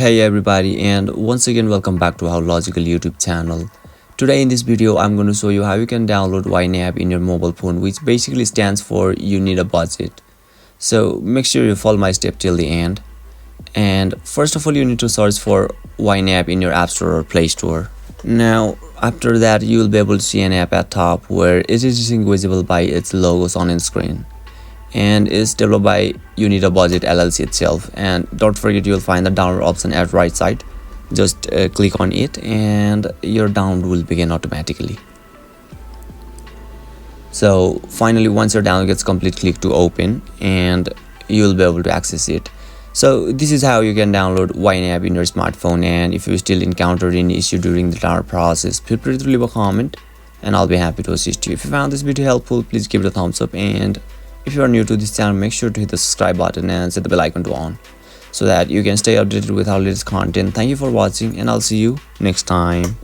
Hey everybody, and once again welcome back to our logical YouTube channel. Today in this video I'm going to show you how you can download YNAB in your mobile phone, which basically stands for you need a budget. So make sure you follow my step till the end. And first of all, you need to search for YNAB in your App Store or Play Store. Now after that, you will be able to see an app at top where it is distinguishable by its logos on screen, and is developed by You Need a Budget LLC itself. And don't forget, you'll find the download option at right side. Just click on it and your download will begin automatically. So finally, once your download gets complete, click to open and you'll be able to access it. So this is how you can download YNAB in your smartphone. And if you still encounter any issue during the download process, feel free to leave a comment and I'll be happy to assist you. If you found this video helpful, please give it a thumbs up, and if you are new to this channel, make sure to hit the subscribe button and set the bell icon to on so that you can stay updated with our latest content. Thank you for watching and I'll see you next time.